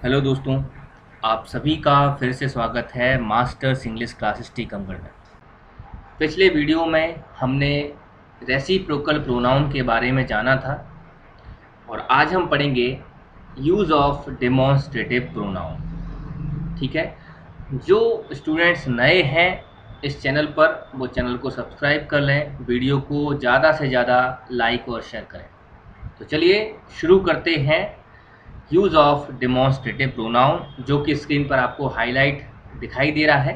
Hello दोस्तों, आप सभी का फिर से स्वागत है मास्टर्स इंग्लिश क्लासेस टीकमगढ़ में। पिछले वीडियो में हमने रेसिप्रोकल प्रोनाउन के बारे में जाना था और आज हम पढ़ेंगे यूज़ ऑफ डेमोन्स्ट्रेटिव प्रोनाउन। ठीक है, जो स्टूडेंट्स नए हैं इस चैनल पर वो चैनल को सब्सक्राइब कर लें, वीडियो को ज़्यादा से ज़्यादा लाइक और शेयर करें। तो चलिए शुरू करते हैं यूज़ ऑफ डेमोन्स्ट्रेटिव प्रोनाउन, जो कि स्क्रीन पर आपको हाईलाइट दिखाई दे रहा है।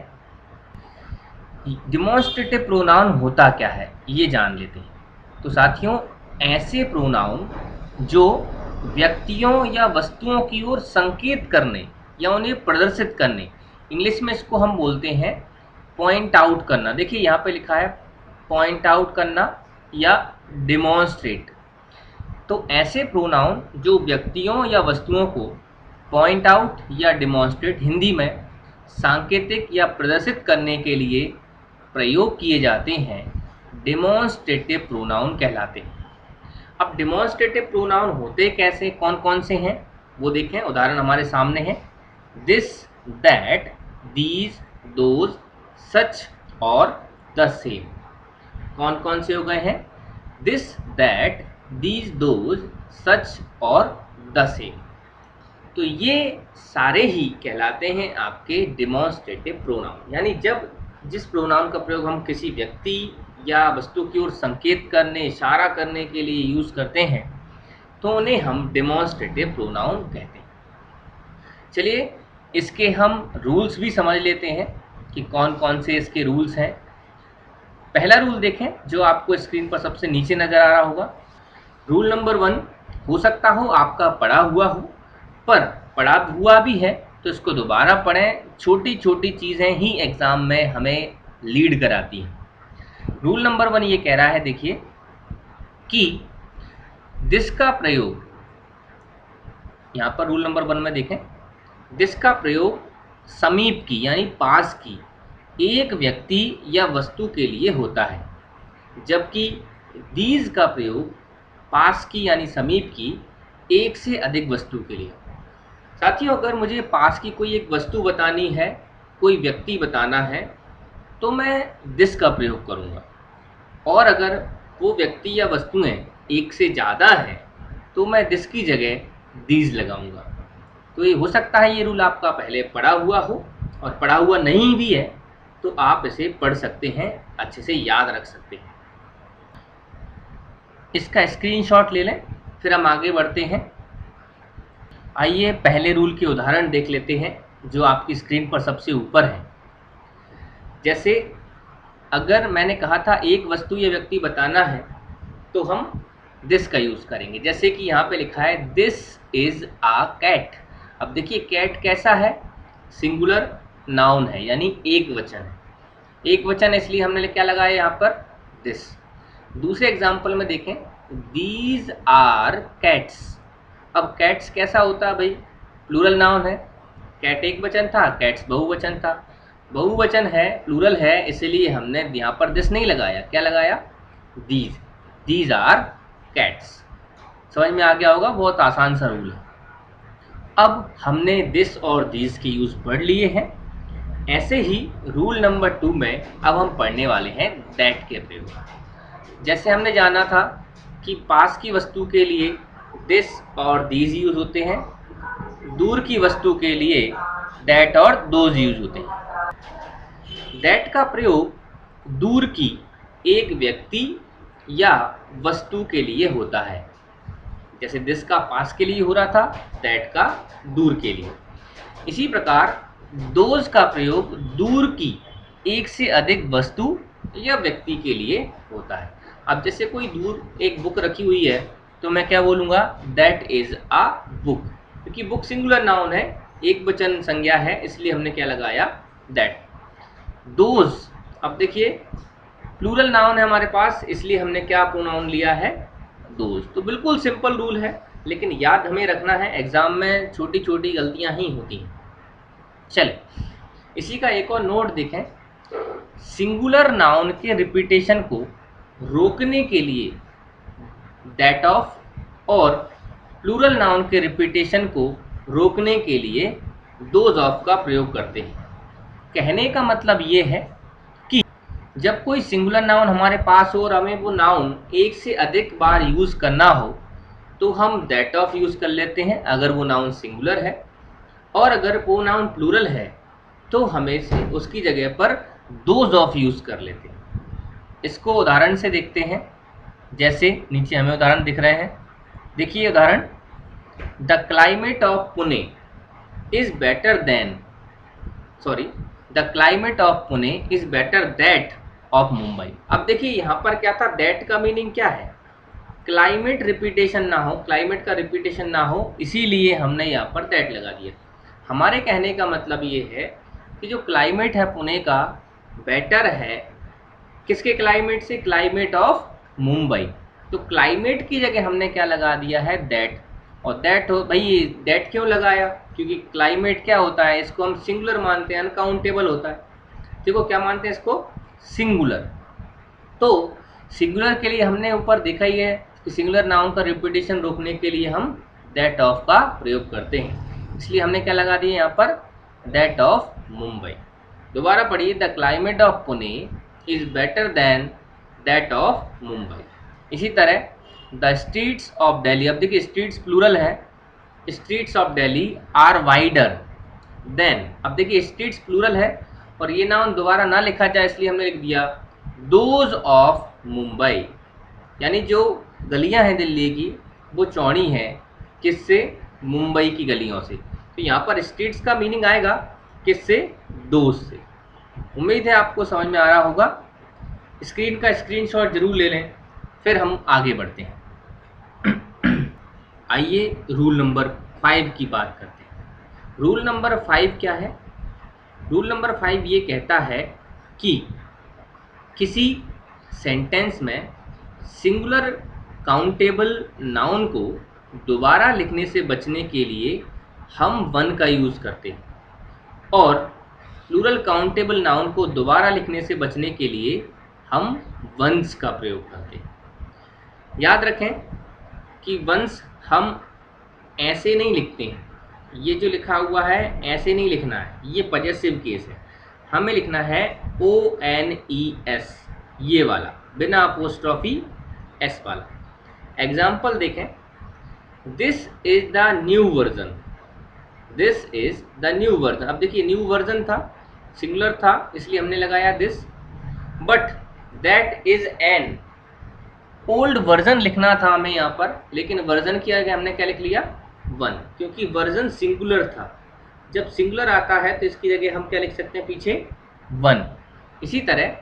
डेमोन्स्ट्रेटिव प्रोनाउन होता क्या है ये जान लेते हैं। तो साथियों, ऐसे प्रोनाउन जो व्यक्तियों या वस्तुओं की ओर संकेत करने या उन्हें प्रदर्शित करने, इंग्लिश में इसको हम बोलते हैं पॉइंट आउट करना। देखिए यहाँ पे लिखा है पॉइंट आउट करना या डेमोन्स्ट्रेट। तो ऐसे प्रोनाउन जो व्यक्तियों या वस्तुओं को पॉइंट आउट या डेमोन्स्ट्रेट, हिंदी में सांकेतिक या प्रदर्शित करने के लिए प्रयोग किए जाते हैं, डेमोन्स्ट्रेटिव प्रोनाउन कहलाते हैं। अब डेमोन्स्ट्रेटिव प्रोनाउन होते कैसे, कौन कौन से हैं वो देखें। उदाहरण हमारे सामने है, दिस, दैट, दीज, दोज, सच और द सेम। कौन कौन से हो गए हैं? दिस, दैट, दीज, दोज, सच और द सेम। तो ये सारे ही कहलाते हैं आपके डेमोन्स्ट्रेटिव प्रोनाउन। यानी जब जिस प्रोनाउन का प्रयोग हम किसी व्यक्ति या वस्तु की ओर संकेत करने, इशारा करने के लिए यूज़ करते हैं, तो उन्हें हम डेमोन्स्ट्रेटिव प्रोनाउन कहते हैं। चलिए इसके हम रूल्स भी समझ लेते हैं कि कौन कौन से इसके रूल्स हैं। पहला रूल देखें जो आपको स्क्रीन पर सबसे नीचे नज़र आ रहा होगा। रूल नंबर 1, हो सकता हो आपका पढ़ा हुआ हो, पर पढ़ा हुआ भी है तो इसको दोबारा पढ़ें। छोटी छोटी चीज़ें ही एग्ज़ाम में हमें लीड कराती हैं। रूल नंबर 1 ये कह रहा है, देखिए, कि दिस का प्रयोग, यहाँ पर रूल नंबर 1 में देखें, दिस का प्रयोग समीप की यानी पास की एक व्यक्ति या वस्तु के लिए होता है, जबकि दीज का प्रयोग पास की यानी समीप की एक से अधिक वस्तु के लिए। साथियों, अगर मुझे पास की कोई एक वस्तु बतानी है, कोई व्यक्ति बताना है, तो मैं दिस का प्रयोग करूँगा। और अगर वो व्यक्ति या वस्तुएं एक से ज़्यादा हैं तो मैं दिस की जगह दीज लगाऊंगा। तो ये हो सकता है ये रूल आपका पहले पढ़ा हुआ हो, और पढ़ा हुआ नहीं भी है तो आप इसे पढ़ सकते हैं, अच्छे से याद रख सकते हैं। इसका स्क्रीनशॉट ले लें, फिर हम आगे बढ़ते हैं। आइए पहले रूल के उदाहरण देख लेते हैं जो आपकी स्क्रीन पर सबसे ऊपर है। जैसे अगर मैंने कहा था एक वस्तु या व्यक्ति बताना है तो हम दिस का यूज़ करेंगे। जैसे कि यहाँ पे लिखा है दिस इज़ आ कैट। अब देखिए कैट कैसा है, सिंगुलर नाउन है यानी एक वचन है। एक वचन इसलिए हमने क्या लगाया यहाँ पर, दिस। दूसरे एग्जाम्पल में देखें, दीज आर कैट्स। अब कैट्स कैसा होता है भाई, प्लूरल नाउन है। कैट एक वचन था, कैट्स बहुवचन था। बहुवचन है, प्लूरल है, इसलिए हमने यहाँ पर दिस नहीं लगाया, क्या लगाया, दीज। These are cats. समझ में आ गया होगा, बहुत आसान सा रूल है। अब हमने दिस और दीज के यूज़ पढ़ लिए हैं। ऐसे ही रूल नंबर 2 में अब हम पढ़ने वाले हैं दैट के प्रयोग। जैसे हमने जाना था कि पास की वस्तु के लिए दिस और दीज यूज़ होते हैं, दूर की वस्तु के लिए दैट और दोज यूज़ होते हैं। दैट का प्रयोग दूर की एक व्यक्ति या वस्तु के लिए होता है। जैसे दिस का पास के लिए हो रहा था, दैट का दूर के लिए। इसी प्रकार दोज का प्रयोग दूर की एक से अधिक वस्तु या व्यक्ति के लिए होता है। अब जैसे कोई दूर एक बुक रखी हुई है तो मैं क्या बोलूँगा, दैट इज़ आ बुक, क्योंकि बुक सिंगुलर नाउन है, एक वचन संज्ञा है, इसलिए हमने क्या लगाया, दैट। दोज, अब देखिए प्लूरल नाउन है हमारे पास, इसलिए हमने क्या प्रोनाउन लिया है, दोज। तो बिल्कुल सिंपल रूल है, लेकिन याद हमें रखना है, एग्जाम में छोटी छोटी गलतियां ही होती हैं। चले इसी का एक और नोट देखें, सिंगुलर नाउन के रिपीटेशन को रोकने के लिए दैट ऑफ और प्लूरल नाउन के रिपीटेशन को रोकने के लिए दोज ऑफ का प्रयोग करते हैं। कहने का मतलब ये है कि जब कोई सिंगुलर नाउन हमारे पास हो और हमें वो नाउन एक से अधिक बार यूज़ करना हो तो हम दैट ऑफ यूज़ कर लेते हैं अगर वो नाउन सिंगुलर है, और अगर वो नाउन प्लूरल है तो हमें से उसकी जगह पर दोज ऑफ यूज़ कर लेते हैं। इसको उदाहरण से देखते हैं, जैसे नीचे हमें उदाहरण दिख रहे हैं। देखिए उदाहरण, the climate of Pune is better then the climate of Pune is better that of Mumbai. अब देखिए यहाँ पर क्या था, दैट का मीनिंग क्या है, क्लाइमेट रिपीटेशन ना हो, क्लाइमेट का रिपीटेशन ना हो, इसीलिए हमने यहाँ पर दैट लगा दिया। हमारे कहने का मतलब ये है कि जो क्लाइमेट है पुणे का बेटर है किसके क्लाइमेट से, क्लाइमेट ऑफ मुंबई। तो क्लाइमेट की जगह हमने क्या लगा दिया है, दैट। और दैट हो भाई, दैट क्यों लगाया, क्योंकि क्लाइमेट क्या होता है, इसको हम सिंगुलर मानते हैं, अनकाउंटेबल होता है। देखो क्या मानते हैं इसको, सिंगुलर। तो सिंगुलर के लिए हमने ऊपर देखा ही है कि सिंगुलर नाउन का रिपीटेशन रोकने के लिए हम दैट ऑफ का प्रयोग करते हैं, इसलिए हमने क्या लगा दिया यहाँ पर, दैट ऑफ मुंबई। दोबारा पढ़िए, the climate of Pune is better than that of Mumbai. इसी तरह द स्ट्रीट्स ऑफ दिल्ली, अब देखिए स्ट्रीट्स प्लूरल है, streets of Delhi are wider than. अब देखिए स्ट्रीट्स प्लूरल है और ये नाउन दोबारा ना लिखा जाए इसलिए हमने लिख दिया दोज ऑफ मुंबई, यानी जो गलियां हैं दिल्ली की वो चौड़ी हैं किससे, मुंबई की गलियों से। तो यहाँ पर स्ट्रीट्स का मीनिंग आएगा किससे, दोज से। उम्मीद है आपको समझ में आ रहा होगा। स्क्रीन का स्क्रीनशॉट जरूर ले लें, फिर हम आगे बढ़ते हैं। आइए रूल नंबर 5 की बात करते हैं। रूल नंबर 5 क्या है, रूल नंबर 5 ये कहता है कि किसी सेंटेंस में सिंगुलर काउंटेबल नाउन को दोबारा लिखने से बचने के लिए हम वन का यूज़ करते हैं, और प्लूरल काउंटेबल नाउन को दोबारा लिखने से बचने के लिए हम वंस का प्रयोग करते हैं। याद रखें कि वंस हम ऐसे नहीं लिखते हैं, ये जो लिखा हुआ है ऐसे नहीं लिखना है, ये पॉजेसिव केस है, हमें लिखना है ONES, ये वाला, बिना अपोस्ट्रोफी एस वाला। एग्जाम्पल देखें, this is the new version, this is the new version. अब देखिए न्यू वर्जन था, सिंगुलर था, इसलिए हमने लगाया this, but that is an old version लिखना था हमें यहाँ पर, लेकिन वर्जन किया गया, हमने क्या लिख लिया, वन, क्योंकि वर्जन सिंगुलर था। जब सिंगुलर आता है तो इसकी जगह हम क्या लिख सकते हैं पीछे, वन। इसी तरह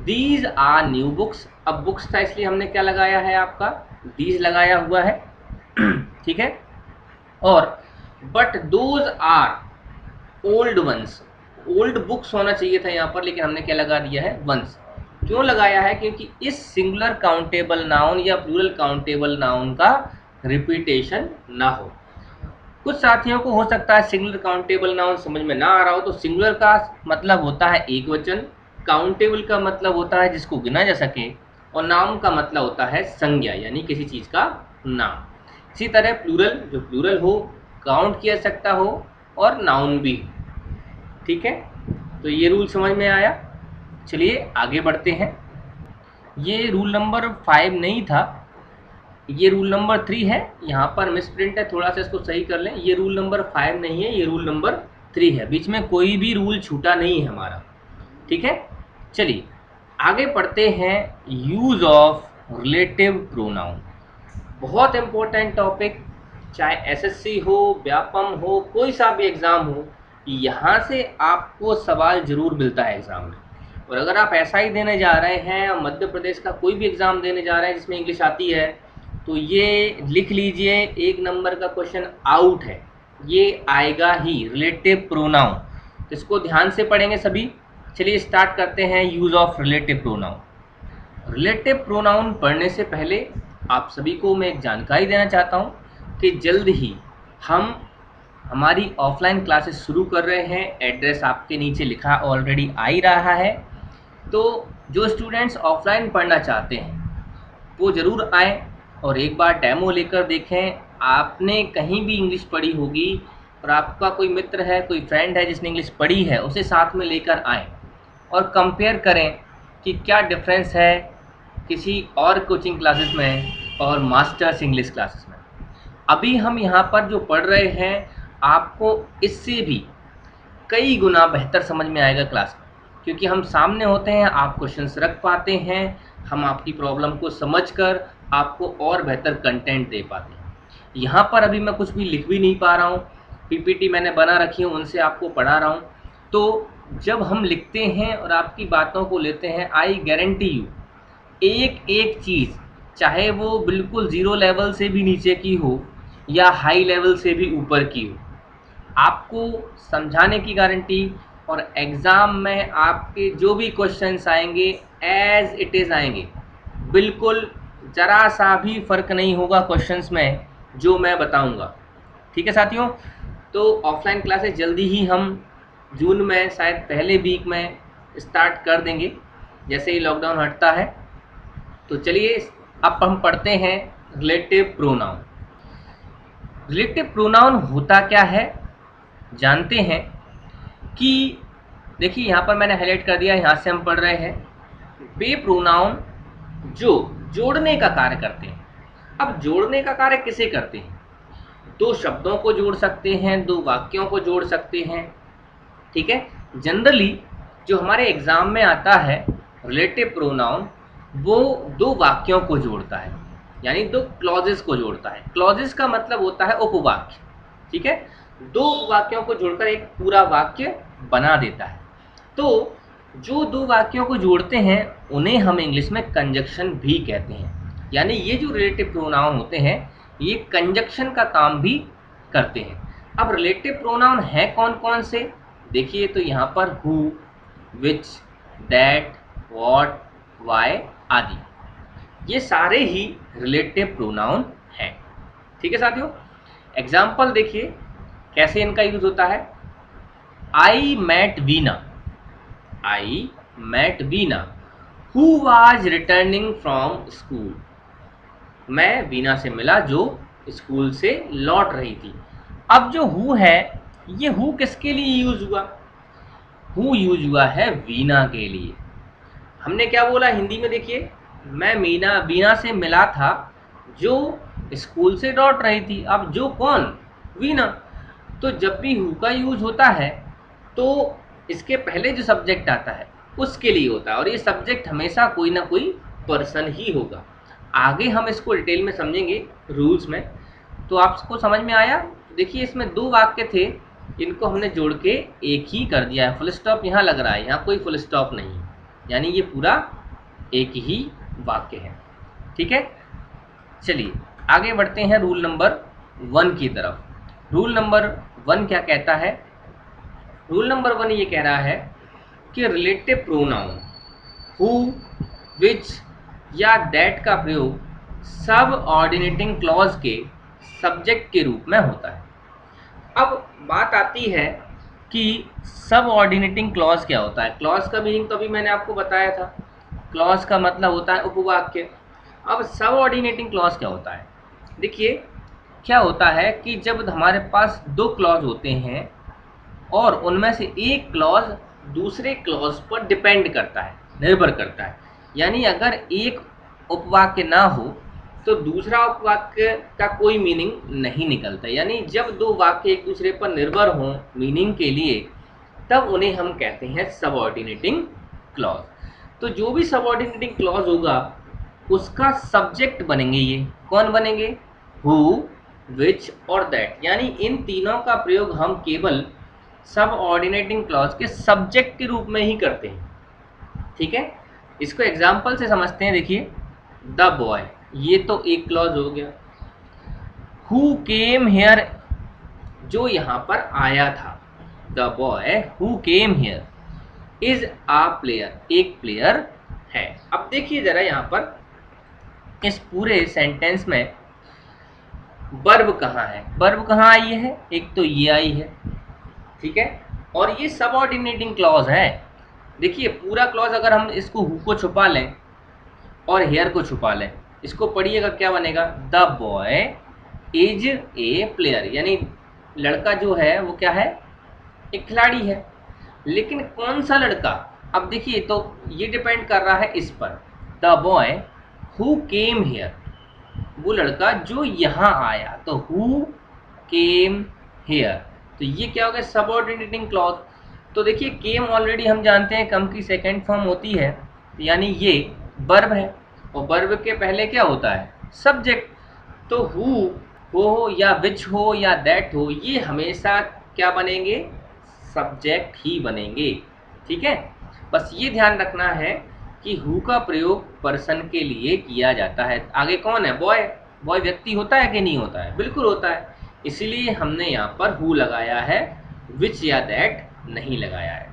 दीज आर न्यू बुक्स, अब बुक्स था इसलिए हमने क्या लगाया है, आपका दीज लगाया हुआ है, ठीक है। और but those are old ones, old books होना चाहिए था यहाँ पर, लेकिन हमने क्या लगा दिया है, वंस। क्यों लगाया है, क्योंकि इस सिंगुलर काउंटेबल नाउन या प्लूरल काउंटेबल नाउन का रिपीटेशन ना हो। कुछ साथियों को हो सकता है सिंगुलर काउंटेबल नाउन समझ में ना आ रहा हो, तो सिंगुलर का मतलब होता है एक वचन, काउंटेबल का मतलब होता है जिसको गिना जा सके, और नाउन का मतलब होता है संज्ञा, यानी किसी चीज़ का नाम। इसी तरह प्लूरल, जो प्लूरल हो, काउंट किया सकता हो और नाउन भी, ठीक है। तो ये रूल समझ में आया। चलिए आगे बढ़ते हैं। ये रूल नंबर 5 नहीं था, ये रूल नंबर 3 है, यहाँ पर मिसप्रिंट है, थोड़ा सा इसको सही कर लें। ये रूल नंबर 5 नहीं है, ये रूल नंबर 3 है, बीच में कोई भी रूल छूटा नहीं है हमारा, ठीक है। चलिए आगे पढ़ते हैं, यूज ऑफ रिलेटिव प्रोनाउन। बहुत इंपॉर्टेंट टॉपिक, चाहे एसएससी हो, व्यापम हो, कोई सा भी एग्ज़ाम हो, यहाँ से आपको सवाल जरूर मिलता है एग्ज़ाम में। और अगर आप SI देने जा रहे हैं, मध्य प्रदेश का कोई भी एग्ज़ाम देने जा रहे हैं जिसमें इंग्लिश आती है, तो ये लिख लीजिए, 1 नंबर का क्वेश्चन आउट है, ये आएगा ही, रिलेटिव प्रोनाउन। इसको ध्यान से पढ़ेंगे सभी। चलिए स्टार्ट करते हैं, use of relative pronoun. Relative pronoun पढ़ने से पहले आप सभी को मैं एक जानकारी देना चाहता हूँ कि जल्द ही हम हमारी ऑफलाइन क्लासेस शुरू कर रहे हैं। एड्रेस आपके नीचे लिखा ऑलरेडी आ ही रहा है, तो जो स्टूडेंट्स ऑफलाइन पढ़ना चाहते हैं वो ज़रूर आएँ और एक बार डेमो लेकर देखें। आपने कहीं भी इंग्लिश पढ़ी होगी और आपका कोई मित्र है, कोई फ्रेंड है जिसने इंग्लिश पढ़ी है, उसे साथ में लेकर आएँ और कंपेयर करें कि क्या डिफरेंस है किसी और कोचिंग क्लासेस में और मास्टर्स इंग्लिश क्लासेस में। अभी हम यहाँ पर जो पढ़ रहे हैं, आपको इससे भी कई गुना बेहतर समझ में आएगा क्लास में, क्योंकि हम सामने होते हैं, आप क्वेश्चंस रख पाते हैं, हम आपकी प्रॉब्लम को समझकर आपको और बेहतर कंटेंट दे पाते हैं। यहाँ पर अभी मैं कुछ भी लिख भी नहीं पा रहा हूँ, पीपीटी मैंने बना रखी है, उनसे आपको पढ़ा रहा हूँ। तो जब हम लिखते हैं और आपकी बातों को लेते हैं, आई गारंटी यू एक एक चीज़, चाहे वो बिल्कुल ज़ीरो लेवल से भी नीचे की हो या हाई लेवल से भी ऊपर की हो, आपको समझाने की गारंटी। और एग्ज़ाम में आपके जो भी क्वेश्चंस आएंगे एज इट इज़ आएंगे, बिल्कुल ज़रा सा भी फ़र्क नहीं होगा क्वेश्चंस में जो मैं बताऊंगा। ठीक है साथियों, तो ऑफलाइन क्लासेस जल्दी ही हम जून में शायद पहले वीक में स्टार्ट कर देंगे, जैसे ही लॉकडाउन हटता है। तो चलिए अब हम पढ़ते हैं रिलेटिव प्रोनाउन। रिलेटिव प्रोनाउन होता क्या है जानते हैं कि देखिए यहाँ पर मैंने हाईलाइट कर दिया, यहाँ से हम पढ़ रहे हैं वे प्रोनाउन जो जोड़ने का कार्य करते हैं। अब जोड़ने का कार्य किसे करते हैं? दो शब्दों को जोड़ सकते हैं, दो वाक्यों को जोड़ सकते हैं। ठीक है, जनरली जो हमारे एग्जाम में आता है रिलेटिव प्रोनाउन, वो दो वाक्यों को जोड़ता है, यानी दो क्लॉजेस को जोड़ता है। क्लॉजेस का मतलब होता है उपवाक्य। ठीक है, दो वाक्यों को जोड़कर एक पूरा वाक्य बना देता है। तो जो दो वाक्यों को जोड़ते हैं उन्हें हम इंग्लिश में कंजक्शन भी कहते हैं। यानी ये जो रिलेटिव प्रोनाउन होते हैं ये कंजक्शन का काम भी करते हैं। अब रिलेटिव प्रोनाउन है कौन कौन से, देखिए तो यहाँ पर who, which, that, what, why आदि, ये सारे ही रिलेटिव प्रोनाउन हैं। ठीक है साथियों, एग्जाम्पल देखिए कैसे इनका यूज होता है। I met Veena, I met Veena who was returning from school, मैं वीना से मिला जो स्कूल से लौट रही थी। अब जो हु है, ये हु किसके लिए यूज हुआ? हु यूज हुआ है वीना के लिए। हमने क्या बोला हिंदी में, देखिए मैं वीना से मिला था जो स्कूल से लौट रही थी। अब जो कौन? वीना। तो जब भी हु का यूज होता है तो इसके पहले जो सब्जेक्ट आता है उसके लिए होता है, और ये सब्जेक्ट हमेशा कोई ना कोई पर्सन ही होगा। आगे हम इसको डिटेल में समझेंगे रूल्स में। तो आपको समझ में आया? देखिए इसमें दो वाक्य थे, इनको हमने जोड़ के एक ही कर दिया है। फुल स्टॉप यहाँ लग रहा है, यहाँ कोई फुल स्टॉप नहीं है, यानी ये पूरा एक ही वाक्य है। ठीक है, चलिए आगे बढ़ते हैं रूल नंबर 1 की तरफ। रूल नंबर 1 क्या कहता है? रूल नंबर 1 ये कह रहा है कि रिलेटिव प्रोनाउन हु, विच या दैट का प्रयोग सब ऑर्डिनेटिंग क्लॉज के सब्जेक्ट के रूप में होता है। अब बात आती है कि सब ऑर्डिनेटिंग क्लॉज क्या होता है। क्लॉज का मीनिंग तो अभी मैंने आपको बताया था, क्लॉज का मतलब होता है उपवाक्य। अब सब ऑर्डिनेटिंग क्लॉज क्या होता है? देखिए क्या होता है कि जब हमारे पास दो क्लॉज होते हैं और उनमें से एक क्लॉज दूसरे क्लॉज पर डिपेंड करता है, निर्भर करता है। यानी अगर एक उपवाक्य ना हो तो दूसरा उपवाक्य का कोई मीनिंग नहीं निकलता। यानी जब दो वाक्य एक दूसरे पर निर्भर हों मीनिंग के लिए, तब उन्हें हम कहते हैं सबऑर्डिनेटिंग क्लॉज। तो जो भी सबऑर्डिनेटिंग क्लॉज होगा उसका सब्जेक्ट बनेंगे ये। कौन बनेंगे? हु, विच और दैट। यानी इन तीनों का प्रयोग हम केवल सब ऑर्डिनेटिंग क्लॉज के सब्जेक्ट के रूप में ही करते हैं। ठीक है, इसको एग्जाम्पल से समझते हैं। देखिए द बॉय, ये तो एक क्लॉज हो गया। हु केम हेयर, जो यहाँ पर आया था। The boy who came here is a player, एक प्लेयर है। अब देखिए जरा यहाँ पर इस पूरे सेंटेंस में वर्ब कहाँ है? वर्ब कहाँ आई है? एक तो ये आई है, ठीक है, और ये सबऑर्डिनेटिंग क्लॉज है। देखिए पूरा क्लॉज अगर हम इसको हु को छुपा लें और हेयर को छुपा लें, इसको पढ़िएगा क्या बनेगा? The boy is a player. यानी लड़का जो है वो क्या है, एक खिलाड़ी है। लेकिन कौन सा लड़का, अब देखिए तो ये डिपेंड कर रहा है इस पर, the boy who came here, वो लड़का जो यहाँ आया, तो हु केम हियर, तो ये क्या हो गया, सबऑर्डिनेटिंग क्लॉज। तो देखिए केम ऑलरेडी हम जानते हैं कम की सेकंड फॉर्म होती है, यानी ये वर्ब है, और वर्ब के पहले क्या होता है, सब्जेक्ट। तो हु हो या विच हो या दैट हो, ये हमेशा क्या बनेंगे, सब्जेक्ट ही बनेंगे। ठीक है, बस ये ध्यान रखना है कि हु का प्रयोग पर्सन के लिए किया जाता है। आगे कौन है, बॉय। बॉय व्यक्ति होता है कि नहीं होता है, बिल्कुल होता है, इसीलिए हमने यहाँ पर हु लगाया है, विच या दैट नहीं लगाया है।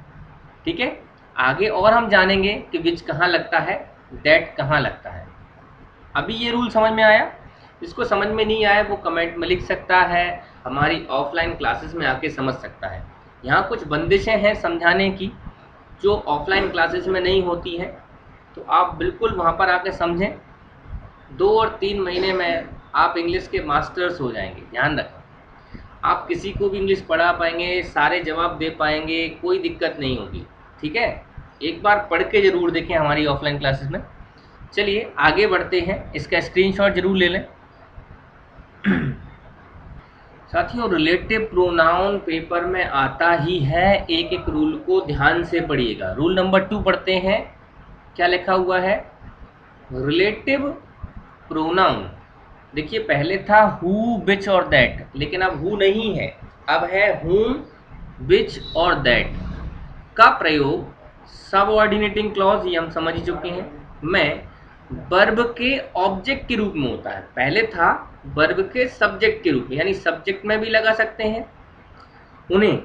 ठीक है, आगे और हम जानेंगे कि विच कहाँ लगता है, दैट कहाँ लगता है। अभी ये रूल समझ में आया, जिसको समझ में नहीं आया वो कमेंट में लिख सकता है, हमारी ऑफलाइन क्लासेस में आके समझ सकता है। यहाँ कुछ बंदिशें हैं समझाने की जो ऑफलाइन क्लासेस में नहीं होती हैं, तो आप बिल्कुल वहाँ पर आके समझें। 2 और 3 महीने में आप इंग्लिश के मास्टर्स हो जाएंगे। ध्यान रखें, आप किसी को भी इंग्लिश पढ़ा पाएंगे, सारे जवाब दे पाएंगे, कोई दिक्कत नहीं होगी। ठीक है, एक बार पढ़ के ज़रूर देखें हमारी ऑफलाइन क्लासेस में। चलिए आगे बढ़ते हैं, इसका स्क्रीनशॉट जरूर ले लें। साथियों, रिलेटिव प्रोनाउन पेपर में आता ही है, एक एक रूल को ध्यान से पढ़िएगा। रूल नंबर 2 पढ़ते हैं, क्या लिखा हुआ है, रिलेटिव प्रोनाउन। देखिए पहले था हु, विच और दैट, लेकिन अब हु नहीं है, अब है हुम, विच और दैट का प्रयोग सबऑर्डिनेटिंग क्लॉज, ये हम समझ ही चुके हैं, में वर्ब के ऑब्जेक्ट के रूप में होता है। पहले था वर्ब के सब्जेक्ट के रूप में, यानी सब्जेक्ट में भी लगा सकते हैं उन्हें,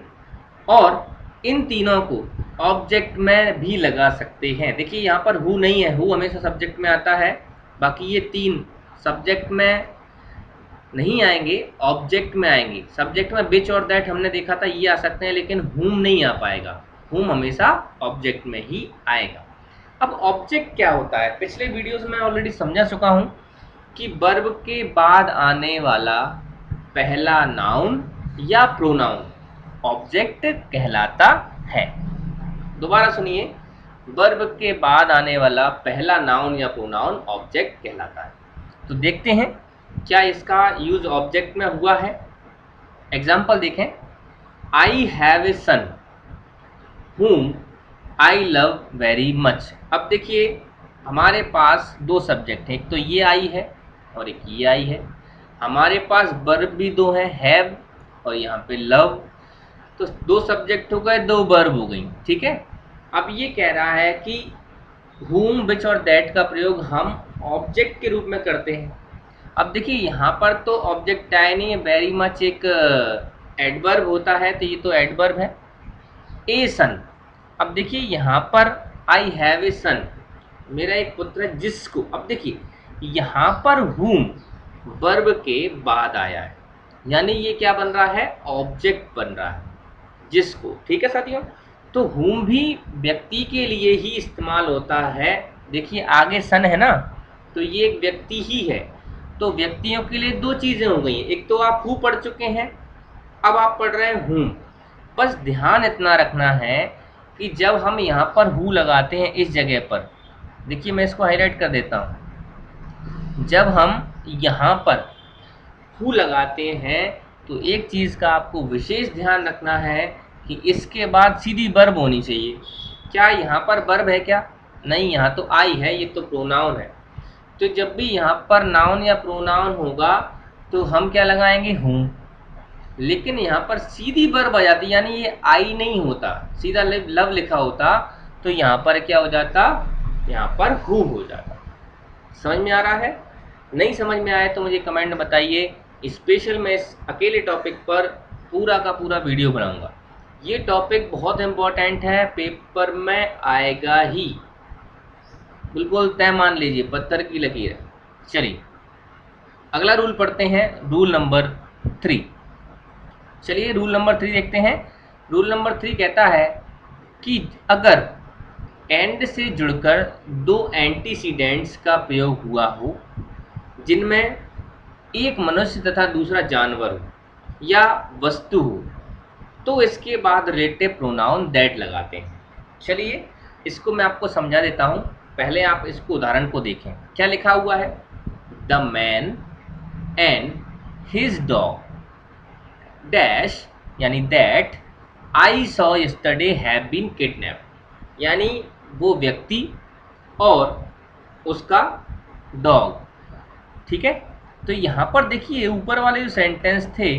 और इन तीनों को ऑब्जेक्ट में भी लगा सकते हैं। देखिए यहाँ पर हु नहीं है, हु हमेशा सब्जेक्ट में आता है, बाकी ये तीन सब्जेक्ट में नहीं आएंगे, ऑब्जेक्ट में आएंगे। सब्जेक्ट में विच और दैट हमने देखा था, ये आ सकते हैं, लेकिन हुम नहीं आ पाएगा, हुम हमेशा ऑब्जेक्ट में ही आएगा। अब ऑब्जेक्ट क्या होता है, पिछले वीडियोस में ऑलरेडी समझा चुका हूं कि वर्ब के बाद आने वाला पहला नाउन या प्रोनाउन ऑब्जेक्ट कहलाता है। दोबारा सुनिए, वर्ब के बाद आने वाला पहला नाउन या प्रोनाउन ऑब्जेक्ट कहलाता है। तो देखते हैं क्या इसका यूज ऑब्जेक्ट में हुआ है। एग्जाम्पल देखें, I have a son whom I love very much. अब देखिए हमारे पास दो सब्जेक्ट हैं, एक तो ये आई है और एक ये आई है। हमारे पास वर्ब भी दो हैं, हैव और यहाँ पे लव, तो दो सब्जेक्ट हो गए, दो वर्ब हो गई। ठीक है, अब ये कह रहा है कि whom, which और that का प्रयोग हम ऑब्जेक्ट के रूप में करते हैं। अब देखिए यहाँ पर तो ऑब्जेक्ट आया नहीं है, वेरी मच एक एडवर्ब होता है, तो ये तो एडवर्ब है। ए सन, अब देखिए यहाँ पर आई हैव ए सन, मेरा एक पुत्र है जिसको, अब देखिए यहाँ पर whom वर्ब के बाद आया है, यानी ये क्या बन रहा है, ऑब्जेक्ट बन रहा है, जिसको। ठीक है साथियों, तो whom भी व्यक्ति के लिए ही इस्तेमाल होता है। देखिए आगे सन है ना, तो ये एक व्यक्ति ही है, तो व्यक्तियों के लिए दो चीजें हो गई हैं, एक तो आप हु पढ़ चुके हैं, अब आप पढ़ रहे हैं whom। बस ध्यान इतना रखना है कि जब हम यहाँ पर हु लगाते हैं इस जगह पर, देखिए मैं इसको हाईलाइट कर देता हूँ, जब हम यहाँ पर हु लगाते हैं तो एक चीज़ का आपको विशेष ध्यान रखना है कि इसके बाद सीधी वर्ब होनी चाहिए। क्या यहाँ पर वर्ब है क्या, नहीं, यहाँ तो आई है, ये तो प्रोनाउन है। तो जब भी यहाँ पर नाउन या प्रोनाउन होगा तो हम क्या लगाएंगे, हूँ, लेकिन यहाँ पर सीधी वर्ब आ जाती, यानी ये आई नहीं होता, सीधा लव लिखा होता, तो यहाँ पर क्या हो जाता, यहाँ पर हु हो जाता। समझ में आ रहा है, नहीं समझ में आया तो मुझे कमेंट में बताइए। स्पेशल मैं इस अकेले टॉपिक पर पूरा का पूरा वीडियो बनाऊंगा। ये टॉपिक बहुत इम्पोर्टेंट है, पेपर में आएगा ही, बिल्कुल तय मान लीजिए, पत्थर की लकीर है। चलिए अगला रूल पढ़ते हैं, रूल नंबर 3। चलिए रूल नंबर 3 देखते हैं। रूल नंबर 3 कहता है कि अगर एंड से जुड़कर दो एंटीसीडेंट्स का प्रयोग हुआ हो जिनमें एक मनुष्य तथा दूसरा जानवर हो, या वस्तु हो तो इसके बाद रिलेटिव प्रोनाउन दैट लगाते हैं। चलिए इसको मैं आपको समझा देता हूँ। पहले आप इसको उदाहरण को देखें। क्या लिखा हुआ है? The man and his dog dash यानी that I saw yesterday have been kidnapped, यानी वो व्यक्ति और उसका डॉग। ठीक है, तो यहाँ पर देखिए ऊपर वाले जो सेंटेंस थे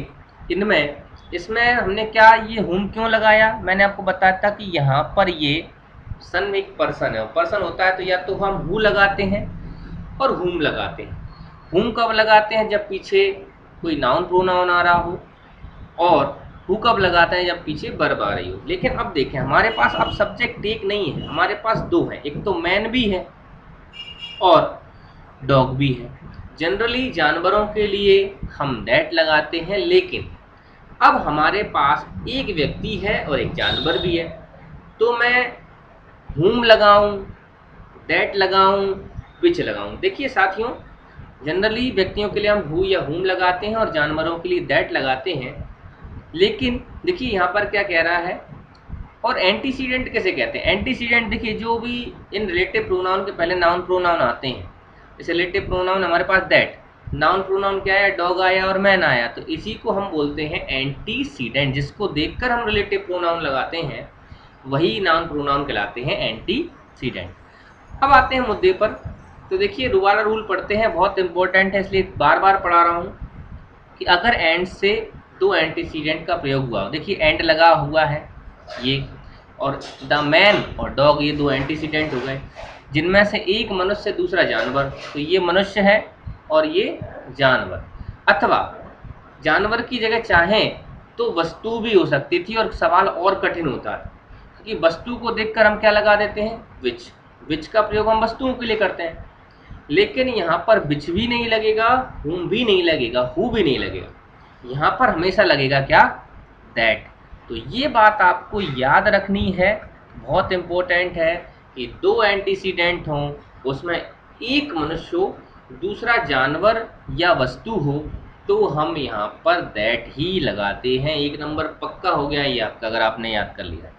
इनमें इसमें हमने क्या ये हुम क्यों लगाया? मैंने आपको बताया था कि यहाँ पर ये सन एक पर्सन है, पर्सन होता है तो या तो हम हु लगाते हैं और हुम लगाते हैं। हुम कब लगाते हैं? जब पीछे कोई नाउन प्रोनाउन आ रहा हो, और हु कब लगाते हैं? जब पीछे वर्ब आ रही हो। लेकिन अब देखें हमारे पास अब सब्जेक्ट एक नहीं है, हमारे पास दो है, एक तो मैन भी है और डॉग भी है। जनरली जानवरों के लिए हम दैट लगाते हैं, लेकिन अब हमारे पास एक व्यक्ति है और एक जानवर भी है, तो मैं हुम लगाऊं, दैट लगाऊं, विच लगाऊं। देखिए साथियों, जनरली व्यक्तियों के लिए हम हु या हुम लगाते हैं और जानवरों के लिए दैट लगाते हैं। लेकिन देखिए यहाँ पर क्या कह रहा है, और एंटीसीडेंट कैसे कहते हैं? एंटीसीडेंट देखिए जो भी इन रिलेटिव प्रोनाउन के पहले नाउन प्रोनाउन आते हैं, जैसे रिलेटिव प्रोनाउन हमारे पास दैट, नाउन प्रोनाउन क्या है? डॉग आया और मैन आया, तो इसी को हम बोलते हैं एंटीसीडेंट। जिसको देखकर हम रिलेटिव प्रोनाउन लगाते हैं वही नाउन प्रोनाउन कहलाते हैं एंटीसीडेंट। अब आते हैं मुद्दे पर। तो देखिए दोबारा रूल पढ़ते हैं, बहुत इंपॉर्टेंट है इसलिए बार बार पढ़ा रहा हूँ कि अगर एंड से दो एंटीसीडेंट का प्रयोग हुआ, देखिए एंड लगा हुआ है ये, और द मैन और डॉग ये दो एंटीसीडेंट हो गए, जिनमें से एक मनुष्य दूसरा जानवर, तो ये मनुष्य है और ये जानवर। अथवा जानवर की जगह चाहें तो वस्तु भी हो सकती थी, और सवाल और कठिन होता है क्योंकि वस्तु को देखकर हम क्या लगा देते हैं? विच। विच का प्रयोग हम वस्तुओं के लिए करते हैं, लेकिन यहाँ पर विच भी नहीं लगेगा, हुम भी नहीं लगेगा, हु भी नहीं लगेगा, यहाँ पर हमेशा लगेगा क्या? दैट। तो ये बात आपको याद रखनी है, बहुत इम्पोर्टेंट है कि दो एंटीसीडेंट हों, उसमें एक मनुष्य हो, दूसरा जानवर या वस्तु हो, तो हम यहाँ पर दैट ही लगाते हैं। एक नंबर पक्का हो गया ये आपका, अगर आपने याद कर लिया।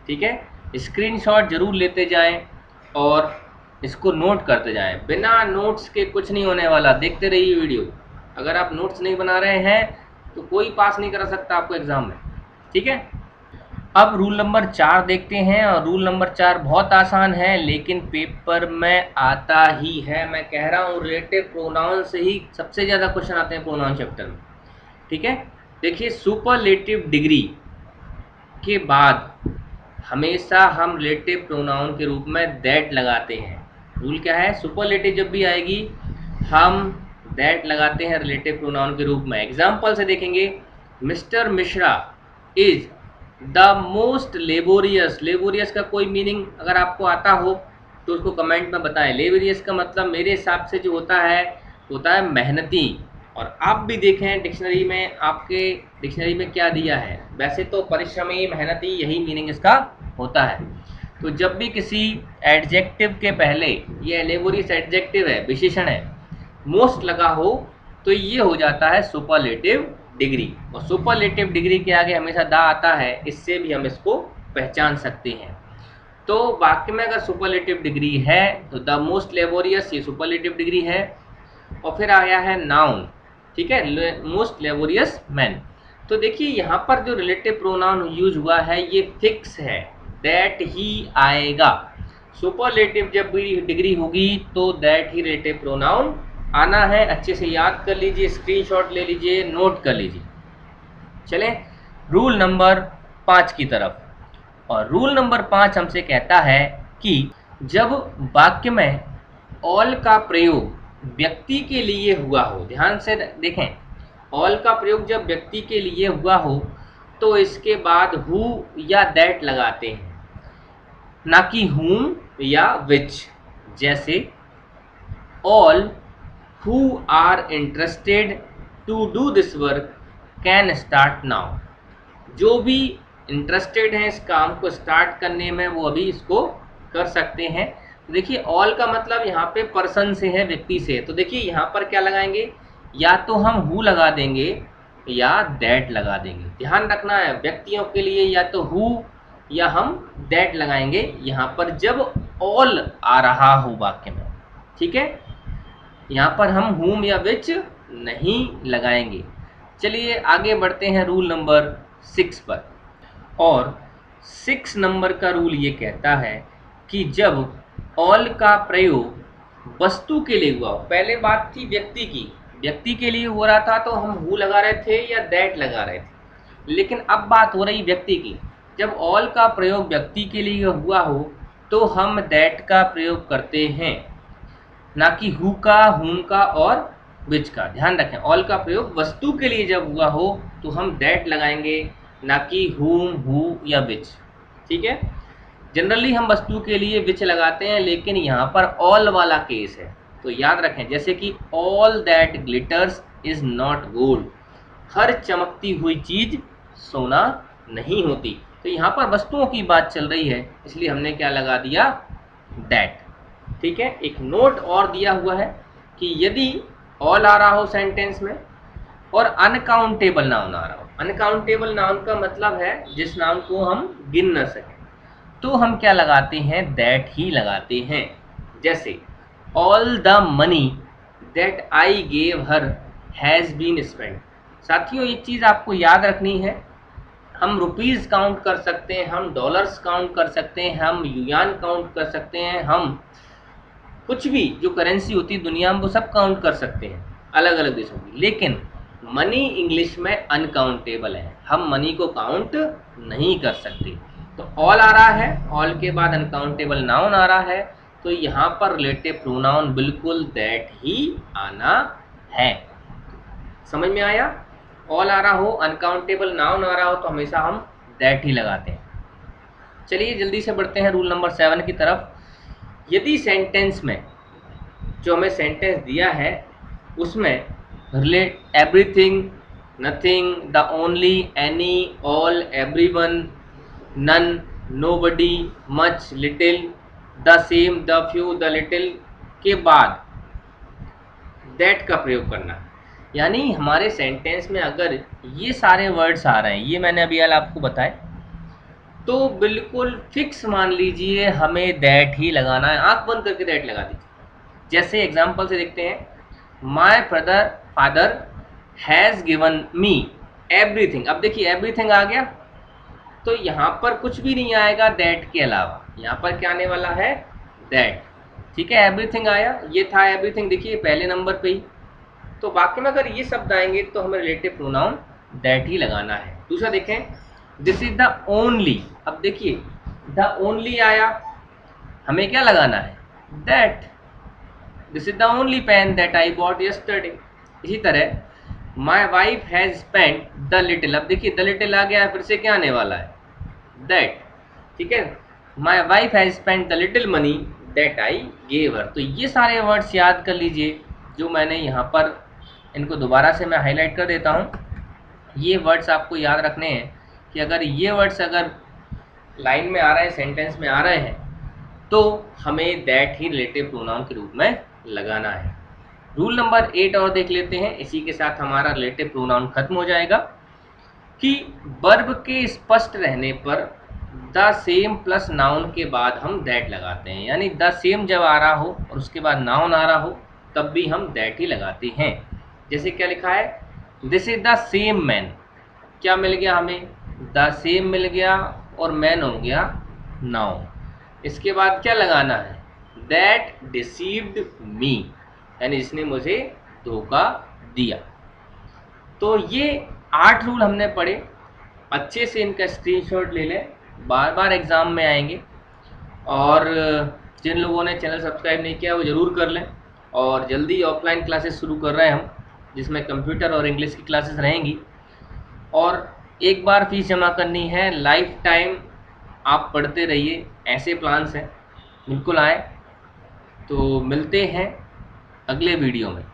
ठीक है, स्क्रीनशॉट जरूर लेते जाएं और इसको नोट करते जाएं। बिना नोट्स के कुछ नहीं होने वाला, देखते रहिए वीडियो। अगर आप नोट्स नहीं बना रहे हैं तो कोई पास नहीं कर सकता आपको एग्जाम में। ठीक है, अब रूल नंबर 4 देखते हैं, और रूल नंबर 4 बहुत आसान है लेकिन पेपर में आता ही है। मैं कह रहा हूँ रिलेटिव प्रोनाउन से ही सबसे ज़्यादा क्वेश्चन आते हैं प्रोनाउन चैप्टर में। ठीक है, देखिए सुपरलेटिव डिग्री के बाद हमेशा हम रिलेटिव प्रोनाउन के रूप में दैट लगाते हैं। रूल क्या है? सुपरलेटिव जब भी आएगी हम दैट लगाते हैं रिलेटिव प्रोनाउन के रूप में। एग्जाम्पल से देखेंगे, mister Mishra is the most laborious. Laborious का कोई मीनिंग अगर आपको आता हो तो उसको कमेंट में बताएं। लेबोरियस का मतलब मेरे हिसाब से जो होता है मेहनती। और आप भी देखें डिक्शनरी में, आपके डिक्शनरी में क्या दिया है। वैसे तो परिश्रमी, मेहनती, यही मीनिंग इसका होता है। तो जब भी किसी एडजेक्टिव के पहले, ये लेबोरियस एडजेक्टिव है, विशेषण है, मोस्ट लगा हो तो ये हो जाता है सुपरलेटिव डिग्री। और सुपरलेटिव डिग्री के आगे हमेशा दा आता है, इससे भी हम इसको पहचान सकते हैं। तो वाक्य में अगर सुपरलेटिव डिग्री है तो द मोस्ट लेबोरियस ये सुपरलेटिव डिग्री है। और फिर आया है नाउन, ठीक है, मोस्ट लेबोरियस मैन। तो देखिए यहाँ पर जो रिलेटिव प्रोनाउन यूज हुआ है ये फिक्स है, दैट ही आएगा। सुपरलेटिव जब भी डिग्री होगी तो दैट ही रिलेटिव प्रोनाउन आना है। अच्छे से याद कर लीजिए, स्क्रीनशॉट ले लीजिए, नोट कर लीजिए। चलें रूल नंबर 5 की तरफ। और रूल नंबर 5 हमसे कहता है कि जब वाक्य में ऑल का प्रयोग व्यक्ति के लिए हुआ हो, ध्यान से देखें, ऑल का प्रयोग जब व्यक्ति के लिए हुआ हो तो इसके बाद हु या दैट लगाते हैं, ना कि हुम या विच। जैसे all who are interested to do this work can start now. जो भी इंटरेस्टेड हैं इस काम को स्टार्ट करने में वो अभी इसको कर सकते हैं। देखिए ऑल का मतलब यहाँ पे पर्सन से है, व्यक्ति से। तो देखिए यहाँ पर क्या लगाएंगे, या तो हम हु लगा देंगे या दैट लगा देंगे। ध्यान रखना है, व्यक्तियों के लिए या तो हु या हम दैट लगाएंगे यहाँ पर जब ऑल आ रहा हो वाक्य में, ठीक है। यहाँ पर हम हुम या विच नहीं लगाएंगे। चलिए आगे बढ़ते हैं रूल नंबर 6 पर। और 6 नंबर का रूल ये कहता है कि जब ऑल का प्रयोग वस्तु के लिए हुआ हो, पहले बात थी व्यक्ति की, व्यक्ति के लिए हो रहा था तो हम हु लगा रहे थे या दैट लगा रहे थे, लेकिन अब बात हो रही व्यक्ति की। जब ऑल का प्रयोग व्यक्ति के लिए हुआ हो तो हम दैट का प्रयोग करते हैं, ना कि हु का, हुम का और विच का। ध्यान रखें, ऑल का प्रयोग वस्तु के लिए जब हुआ हो तो हम दैट लगाएंगे, ना कि हुम, हु या विच, ठीक है। जनरली हम वस्तु के लिए विच लगाते हैं, लेकिन यहाँ पर ऑल वाला केस है तो याद रखें, जैसे कि all that glitters is not gold, हर चमकती हुई चीज सोना नहीं होती। तो यहाँ पर वस्तुओं की बात चल रही है, इसलिए हमने क्या लगा दिया, दैट, ठीक है। एक नोट और दिया हुआ है कि यदि ऑल आ रहा हो सेंटेंस में और अनकाउंटेबल नाउन आ रहा हो, अनकाउंटेबल नाउन का मतलब है जिस नाउन को हम गिन न सकें, तो हम क्या लगाते हैं, दैट ही लगाते हैं। जैसे all the money that I gave her has been spent. साथियों एक चीज़ आपको याद रखनी है, हम रुपीज़ काउंट कर सकते हैं, हम डॉलर्स काउंट कर सकते हैं, हम युआन काउंट कर सकते हैं, हम कुछ भी जो करेंसी होती है दुनिया में वो सब काउंट कर सकते हैं अलग अलग देशों की, लेकिन मनी इंग्लिश में अनकाउंटेबल है, हम मनी को काउंट नहीं कर सकते। तो ऑल आ रहा है, ऑल के बाद अनकाउंटेबल नाउन आ रहा है, तो यहाँ पर रिलेटिव प्रोनाउन बिल्कुल दैट ही आना है। समझ में आया, ऑल आ रहा हो, अनकाउंटेबल नाउन आ रहा हो तो हमेशा हम दैट ही लगाते हैं। चलिए जल्दी से बढ़ते हैं रूल नंबर 7 की तरफ। यदि सेंटेंस में, जो हमें सेंटेंस दिया है उसमें relate everything, nothing, the only, any, all, everyone, none, nobody, much, little, the same, the few, the little के बाद दैट का प्रयोग करना। यानी हमारे सेंटेंस में अगर ये सारे वर्ड्स आ रहे हैं, ये मैंने अभी आपको बताए, तो बिल्कुल फिक्स मान लीजिए हमें दैट ही लगाना है, आंख बंद करके दैट लगा दीजिए। जैसे एग्जाम्पल से देखते हैं, my father has given me everything. अब देखिए एवरीथिंग आ गया तो यहाँ पर कुछ भी नहीं आएगा दैट के अलावा, यहाँ पर क्या आने वाला है, दैट, ठीक है। एवरीथिंग आया, ये था एवरीथिंग, देखिए पहले नंबर पे ही। तो वाक्य में अगर ये शब्द आएंगे तो हमें रिलेटिव प्रोनाउन दैट ही लगाना है। दूसरा देखें, दिस इज द ओनली। अब देखिए द ओनली आया, हमें क्या लगाना है, that. This is the only pen that I bought yesterday. इसी तरह my wife has spent the little. अब देखिए द लिटिल आ गया, फिर से क्या आने वाला है, दैट, ठीक है। माई wife has spent the little money that I gave हर। तो ये सारे वर्ड्स याद कर लीजिए जो मैंने यहाँ पर, इनको दोबारा से मैं हाईलाइट कर देता हूँ। ये वर्ड्स आपको याद रखने हैं कि अगर ये वर्ड्स अगर लाइन में आ रहे हैं, सेंटेंस में आ रहे हैं, तो हमें दैट ही रिलेटिव प्रोनाउन के रूप में लगाना है। रूल नंबर 8 और देख लेते हैं, इसी के साथ हमारा रिलेटिव प्रोनाउन खत्म हो जाएगा कि वर्ब के स्पष्ट रहने पर द सेम प्लस नाउन के बाद हम दैट लगाते हैं। यानी द सेम जब आ रहा हो और उसके बाद नाउन आ रहा हो तब भी हम दैट ही लगाते हैं। जैसे क्या लिखा है, this is the same man. क्या मिल गया हमें, द सेम मिल गया और मैन हो गया नाउन। इसके बाद क्या लगाना है, दैट डिसीव्ड मी, यानी इसने मुझे धोखा दिया। तो ये 8 रूल हमने पढ़े, अच्छे से इनका स्क्रीनशॉट ले लें, बार बार एग्ज़ाम में आएंगे। और जिन लोगों ने चैनल सब्सक्राइब नहीं किया वो ज़रूर कर लें। और जल्दी ऑफलाइन क्लासेस शुरू कर रहे हैं हम, जिसमें कंप्यूटर और इंग्लिश की क्लासेस रहेंगी। और एक बार फीस जमा करनी है, लाइफ टाइम आप पढ़ते रहिए, ऐसे प्लान्स हैं, बिल्कुल आए। तो मिलते हैं अगले वीडियो में।